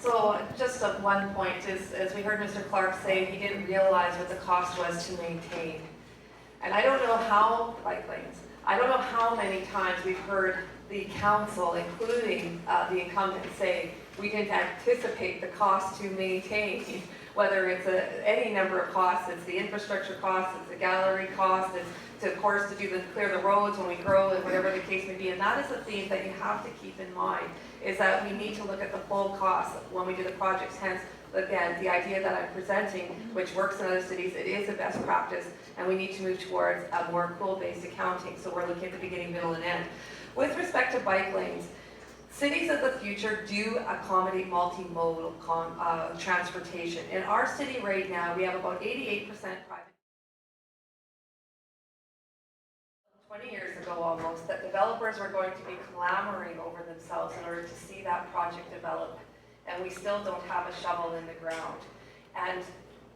So just one point is, as we heard Mr. Clark say, he didn't realize what the cost was to maintain. And I don't know how, bike lanes, I don't know how many times we've heard the council, including the incumbents, say, we didn't anticipate the cost to maintain, whether it's any number of costs, it's the infrastructure costs, it's the gallery cost, it's of course to clear the roads when we grow and whatever the case may be. And that is a theme that you have to keep in mind, is that we need to look at the full cost when we do the projects. Hence, again, the idea that I'm presenting, which works in other cities, it is a best practice, and we need to move towards a more pool-based accounting. So we're looking at the beginning, middle, and end. With respect to bike lanes, cities of the future do accommodate multimodal transportation. In our city right now, we have about 88% private. 20 years ago almost, that developers were going to be clamoring over themselves in order to see that project develop, and we still don't have a shovel in the ground. And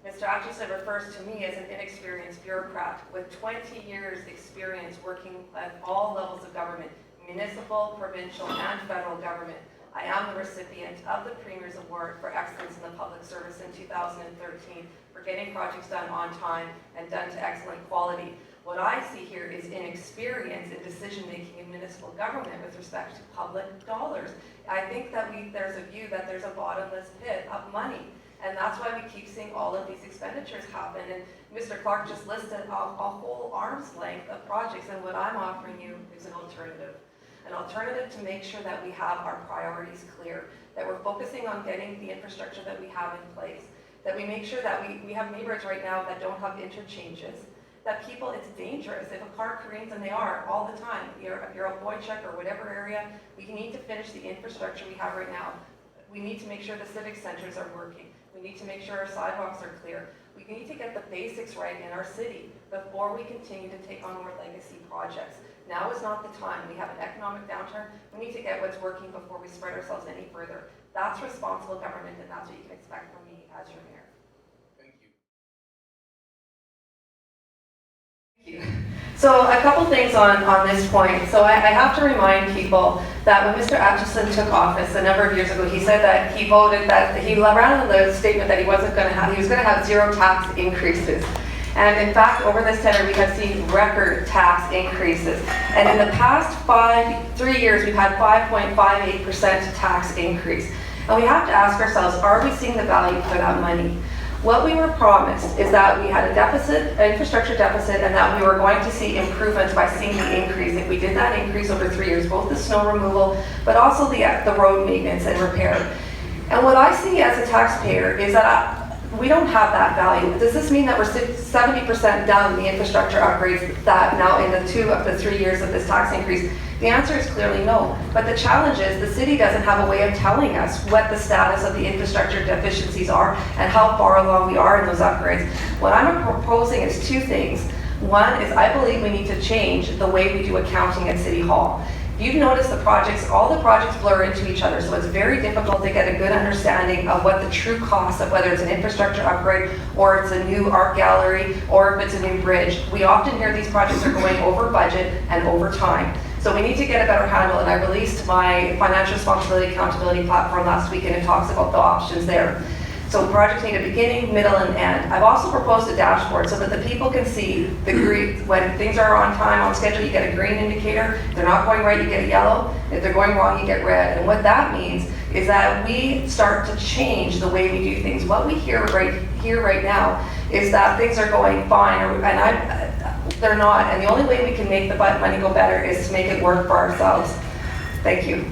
Mr. Atchison refers to me as an inexperienced bureaucrat with 20 years experience working at all levels of government, municipal, provincial, and federal government. I am the recipient of the Premier's Award for Excellence in the Public Service in 2013 for getting projects done on time and done to excellent quality. What I see here is inexperience in decision-making in municipal government with respect to public dollars. I think that there's a view that there's a bottomless pit of money, and that's why we keep seeing all of these expenditures happen. And Mr. Clark just listed a whole arm's length of projects, and what I'm offering you is an alternative. An alternative to make sure that we have our priorities clear, that we're focusing on getting the infrastructure that we have in place, that we make sure that we have neighbors right now that don't have interchanges, that people, it's dangerous. If a car careens, and they are all the time, if you're a Boychuk or whatever area, we need to finish the infrastructure we have right now. We need to make sure the civic centers are working. We need to make sure our sidewalks are clear. We need to get the basics right in our city before we continue to take on more legacy projects. Now is not the time. We have an economic downturn. We need to get what's working before we spread ourselves any further. That's responsible government, and that's what you can expect from me as your mayor. So a couple things on this point. So I have to remind people that when Mr. Atchison took office a number of years ago, he said that he voted that he ran the statement that he was going to have 0 tax increases. And in fact, over this tenure, we have seen record tax increases. And in the past 3 years, we've had 5.58% tax increase. And we have to ask ourselves, are we seeing the value for that money? What we were promised is that we had a deficit, an infrastructure deficit, and that we were going to see improvements by seeing the increase. If we did that increase over 3 years, both the snow removal, but also the road maintenance and repair. And what I see as a taxpayer is that we don't have that value. Does this mean that we're 70% done the infrastructure upgrades that now in the 2 of the 3 years of this tax increase? The answer is clearly no. But the challenge is the city doesn't have a way of telling us what the status of the infrastructure deficiencies are and how far along we are in those upgrades. What I'm proposing is 2 things. One is I believe we need to change the way we do accounting at City Hall. You've noticed all the projects blur into each other, so it's very difficult to get a good understanding of what the true cost of whether it's an infrastructure upgrade or it's a new art gallery or if it's a new bridge. We often hear these projects are going over budget and over time. So we need to get a better handle, and I released my financial responsibility accountability platform last week, and it talks about the options there. So projects need a beginning, middle, and end. I've also proposed a dashboard so that the people can see the green, when things are on time, on schedule, you get a green indicator. If they're not going right, you get a yellow. If they're going wrong, you get red. And what that means is that we start to change the way we do things. What we hear right now is that things are going fine, they're not. And the only way we can make the money go better is to make it work for ourselves. Thank you.